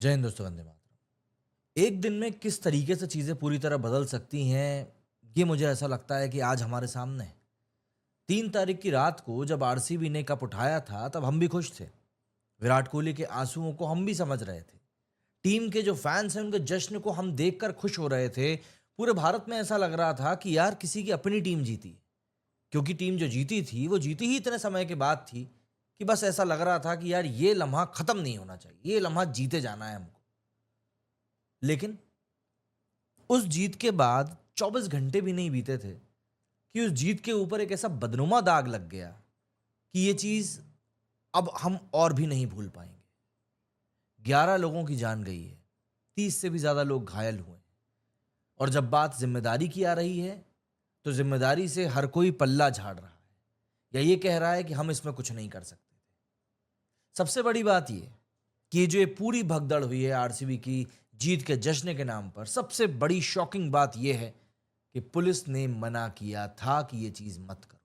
जय हिंद दोस्तों, वंदे मातरम। एक दिन में किस तरीके से चीज़ें पूरी तरह बदल सकती हैं, ये मुझे ऐसा लगता है कि आज हमारे सामने है। 3 तारीख की रात को जब आरसीबी ने कप उठाया था, तब हम भी खुश थे। विराट कोहली के आंसुओं को हम भी समझ रहे थे। टीम के जो फैन्स हैं, उनके जश्न को हम देखकर खुश हो रहे थे। पूरे भारत में ऐसा लग रहा था कि यार किसी की अपनी टीम जीती है। क्योंकि टीम जो जीती थी, वो जीती ही इतने समय के बाद थी कि बस ऐसा लग रहा था कि यार ये लम्हा खत्म नहीं होना चाहिए, ये लम्हा जीते जाना है हमको। लेकिन उस जीत के बाद 24 घंटे भी नहीं बीते थे कि उस जीत के ऊपर एक ऐसा बदनुमा दाग लग गया कि ये चीज अब हम और भी नहीं भूल पाएंगे। 11 लोगों की जान गई है, 30 से भी ज्यादा लोग घायल हुए हैं। और जब बात जिम्मेदारी की आ रही है, तो जिम्मेदारी से हर कोई पल्ला झाड़ रहा है या ये कह रहा है कि हम इसमें कुछ नहीं कर सकते। सबसे बड़ी बात ये कि ये पूरी भगदड़ हुई है आरसीबी की जीत के जश्न के नाम पर, सबसे बड़ी शॉकिंग बात यह है कि पुलिस ने मना किया था कि ये चीज मत करो।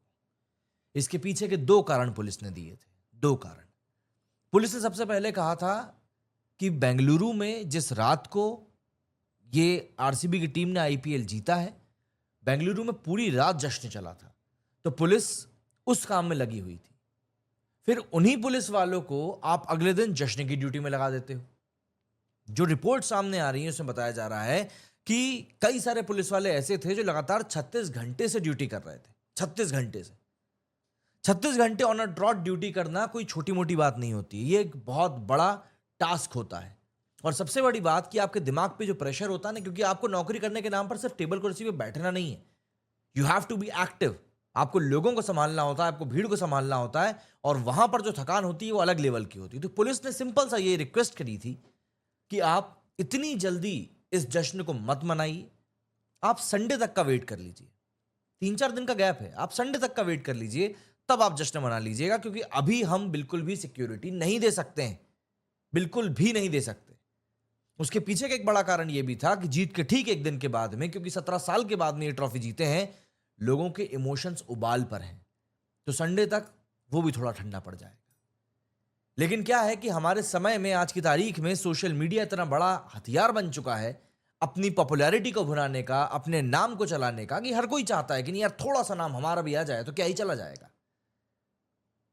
इसके पीछे के 2 कारण पुलिस ने दिए थे। 2 कारण। पुलिस ने सबसे पहले कहा था कि बेंगलुरु में जिस रात को ये आरसीबी की टीम ने आईपीएल जीता है, बेंगलुरु में पूरी रात जश्न चला था, तो पुलिस उस काम में लगी हुई थी। फिर उन्हीं पुलिस वालों को आप अगले दिन जश्न की ड्यूटी में लगा देते हो। जो रिपोर्ट सामने आ रही है उसमें बताया जा रहा है कि कई सारे पुलिस वाले ऐसे थे जो लगातार 36 घंटे से ड्यूटी कर रहे थे। 36 घंटे से 36 घंटे ऑन अ ट्रॉट ड्यूटी करना कोई छोटी मोटी बात नहीं होती, ये एक बहुत बड़ा टास्क होता है। और सबसे बड़ी बात कि आपके दिमाग पे जो प्रेशर होता है ना, क्योंकि आपको नौकरी करने के नाम पर सिर्फ टेबल कुर्सी पे बैठना नहीं है, you have to be active. आपको लोगों को संभालना होता है, आपको भीड़ को संभालना होता है, और वहां पर जो थकान होती है वो अलग लेवल की होती है। तो पुलिस ने सिंपल सा ये रिक्वेस्ट करी थी कि आप इतनी जल्दी इस जश्न को मत मनाइए, आप संडे तक का वेट कर लीजिए। 3-4 दिन का गैप है, आप संडे तक का वेट कर लीजिए, तब आप जश्न मना लीजिएगा, क्योंकि अभी हम बिल्कुल भी सिक्योरिटी नहीं दे सकते हैं, बिल्कुल भी नहीं दे सकते। उसके पीछे का एक बड़ा कारण यह भी था कि जीत के ठीक एक दिन के बाद में, क्योंकि 17 साल के बाद में ये ट्रॉफी जीते हैं, लोगों के इमोशंस उबाल पर हैं, तो संडे तक वो भी थोड़ा ठंडा पड़ जाएगा। लेकिन क्या है कि हमारे समय में, आज की तारीख में, सोशल मीडिया इतना बड़ा हथियार बन चुका है अपनी पॉपुलैरिटी को भुनाने का, अपने नाम को चलाने का, कि हर कोई चाहता है कि नहीं यार थोड़ा सा नाम हमारा भी आ जाए तो क्या ही चला जाएगा।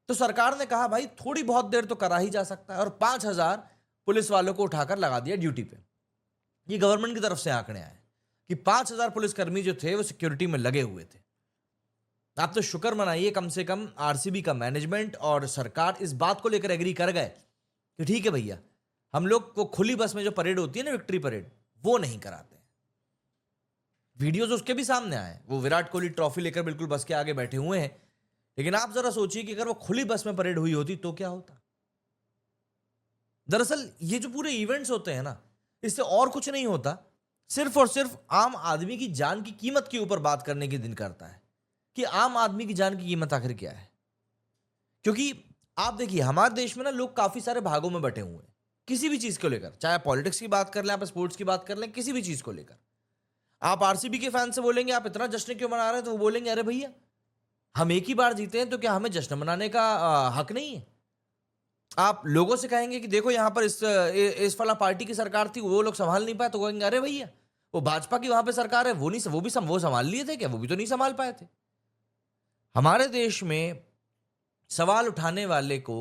तो सरकार ने कहा भाई थोड़ी बहुत देर तो करा ही जा सकता है, और 5,000 पुलिस वालों को उठाकर लगा दिया ड्यूटी पे। ये गवर्नमेंट की तरफ से आंकड़े आए कि 5,000 पुलिसकर्मी जो थे वो सिक्योरिटी में लगे हुए थे। आप तो शुक्र मनाइए, कम से कम आरसीबी का मैनेजमेंट और सरकार इस बात को लेकर एग्री कर गए कि ठीक है भैया, हम लोग को खुली बस में जो परेड होती है ना, विक्ट्री परेड, वो नहीं कराते। वीडियोस उसके भी सामने आए, वो विराट कोहली ट्रॉफी लेकर बिल्कुल बस के आगे बैठे हुए हैं। लेकिन आप जरा सोचिए कि अगर वो खुली बस में परेड हुई होती तो क्या होता। दरअसल ये जो पूरे इवेंट्स होते हैं ना, इससे और कुछ नहीं होता, सिर्फ और सिर्फ आम आदमी की जान की कीमत के ऊपर बात करने के दिन करता है कि आम आदमी की जान की कीमत आखिर क्या है। क्योंकि आप देखिए, हमारे देश में ना लोग काफी सारे भागों में बटे हुए हैं, किसी भी चीज को लेकर, चाहे आप पॉलिटिक्स की बात कर लें, आप स्पोर्ट्स की बात कर लें, किसी भी चीज को लेकर। आप आरसीबी के फैन से बोलेंगे आप इतना जश्न क्यों मना रहे हैं, तो वो बोलेंगे अरे भैया, हम एक ही बार जीते हैं, तो क्या हमें जश्न मनाने का हक नहीं है। आप लोगों से कहेंगे कि देखो यहाँ पर इस फला पार्टी की सरकार थी, वो लोग संभाल नहीं पाए, तो कहेंगे अरे भैया, वो भाजपा की वहां पे सरकार है, वो नहीं, वो संभाल लिए थे क्या, वो भी तो नहीं संभाल पाए थे। हमारे देश में सवाल उठाने वाले को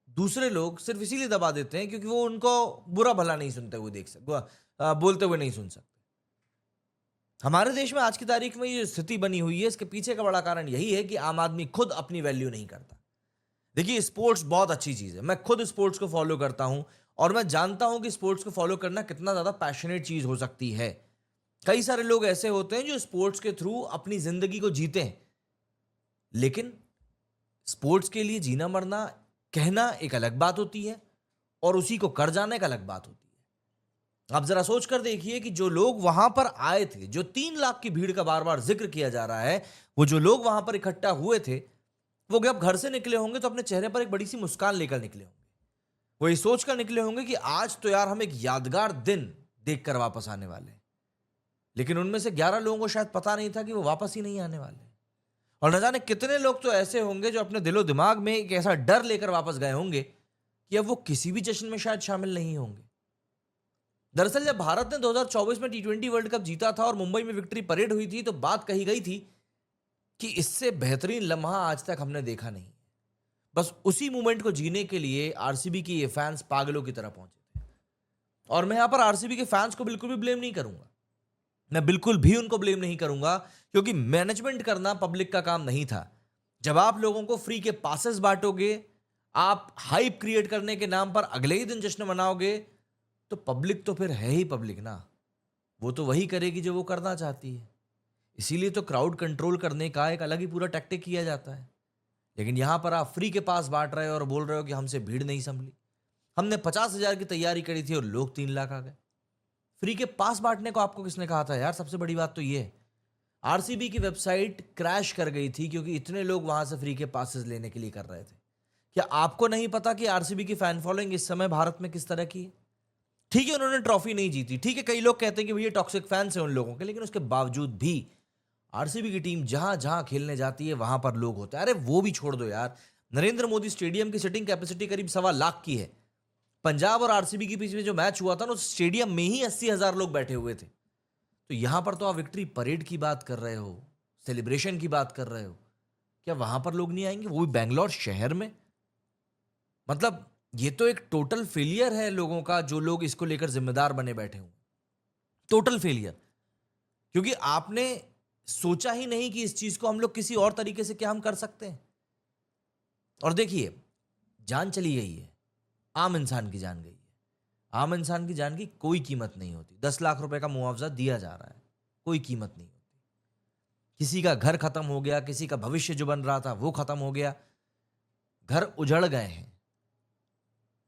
दूसरे लोग सिर्फ इसीलिए दबा देते हैं क्योंकि वो उनको बुरा भला नहीं सुनते हुए बोलते हुए नहीं सुन सकते। हमारे देश में आज की तारीख में ये स्थिति बनी हुई है, इसके पीछे का बड़ा कारण यही है कि आम आदमी खुद अपनी वैल्यू नहीं करता। देखिए, स्पोर्ट्स बहुत अच्छी चीज है, मैं खुद स्पोर्ट्स को फॉलो करता हूं, और मैं जानता हूं कि स्पोर्ट्स को फॉलो करना कितना ज्यादा पैशनेट चीज हो सकती है। कई सारे लोग ऐसे होते हैं जो स्पोर्ट्स के थ्रू अपनी जिंदगी को जीते हैं, लेकिन स्पोर्ट्स के लिए जीना मरना कहना एक अलग बात होती है, और उसी को कर जाना एक अलग बात होती है। आप जरा सोच कर देखिए कि जो लोग वहां पर आए थे, जो 3 लाख की भीड़ का बार बार जिक्र किया जा रहा है, वो जो लोग वहां पर इकट्ठा हुए थे, वो जब घर से निकले होंगे तो अपने चेहरे पर एक बड़ी सी मुस्कान लेकर निकले होंगे। वो ये सोचकर निकले होंगे कि आज तो यार हम एक यादगार दिन देखकर वापस आने वाले हैं। लेकिन उनमें से 11 लोगों को शायद पता नहीं था कि वो वापस ही नहीं आने वाले। और न जाने कितने लोग तो ऐसे होंगे जो अपने दिलो दिमाग में एक ऐसा डर लेकर वापस गए होंगे कि अब वो किसी भी जश्न में शायद शामिल नहीं होंगे। दरअसल जब भारत ने 2024 में टी20 वर्ल्ड कप जीता था और मुंबई में विक्ट्री परेड हुई थी, तो बात कही गई थी कि इससे बेहतरीन लम्हा आज तक हमने देखा नहीं। बस उसी मोमेंट को जीने के लिए आरसीबी के ये फैंस पागलों की तरह पहुंचे थे। और मैं यहां पर आरसीबी के फैंस को बिल्कुल भी ब्लेम नहीं करूंगा, मैं बिल्कुल भी उनको ब्लेम नहीं करूंगा, क्योंकि मैनेजमेंट करना पब्लिक का काम नहीं था। जब आप लोगों को फ्री के पासेस बांटोगे, आप हाइप क्रिएट करने के नाम पर अगले ही दिन जश्न मनाओगे, तो पब्लिक तो फिर है ही पब्लिक ना, वो तो वही करेगी जो वो करना चाहती है। इसीलिए तो क्राउड कंट्रोल करने का एक अलग ही पूरा टैक्टिक किया जाता है। लेकिन यहां पर आप फ्री के पास बांट रहे हो और बोल रहे हो कि हमसे भीड़ नहीं संभली। हमने 50,000 की तैयारी करी थी और लोग 3 लाख आ गए। फ्री के पास बांटने को आपको किसने कहा था यार? सबसे बड़ी बात तो ये है, आरसीबी की वेबसाइट क्रैश कर गई थी क्योंकि इतने लोग वहां से फ्री के पासेस लेने के लिए कर रहे थे। क्या आपको नहीं पता कि आरसीबी की फैन फॉलोइंग इस समय भारत में किस तरह की है? ठीक है, उन्होंने ट्रॉफी नहीं जीती, ठीक है, कई लोग कहते हैं कि भैया टॉक्सिक फैंस हैं उन लोगों के, लेकिन उसके बावजूद भी आरसीबी की टीम जहां जहां खेलने जाती है वहां पर लोग होते हैं। अरे वो भी छोड़ दो यार, नरेंद्र मोदी स्टेडियम की सिटिंग कैपेसिटी करीब 1.25 लाख की है। पंजाब और आरसीबी के बीच में जो मैच हुआ था ना, उस स्टेडियम में ही 80,000 लोग बैठे हुए थे। तो यहां पर तो आप विक्ट्री परेड की बात कर रहे हो, सेलिब्रेशन की बात कर रहे हो, क्या वहां पर लोग नहीं आएंगे, वो भी बैंगलोर शहर में? मतलब ये तो एक टोटल फेलियर है लोगों का, जो लोग इसको लेकर जिम्मेदार बने बैठे हुए। टोटल फेलियर, क्योंकि आपने सोचा ही नहीं कि इस चीज को हम लोग किसी और तरीके से क्या हम कर सकते हैं। और देखिए, जान चली गई है, आम इंसान की जान गई है। आम इंसान की जान की कोई कीमत नहीं होती। 10 लाख रुपए का मुआवजा दिया जा रहा है, कोई कीमत नहीं होती। किसी का घर खत्म हो गया, किसी का भविष्य जो बन रहा था वो खत्म हो गया, घर उजड़ गए हैं।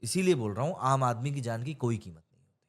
इसीलिए बोल रहा हूं, आम आदमी की जान की कोई कीमत नहीं।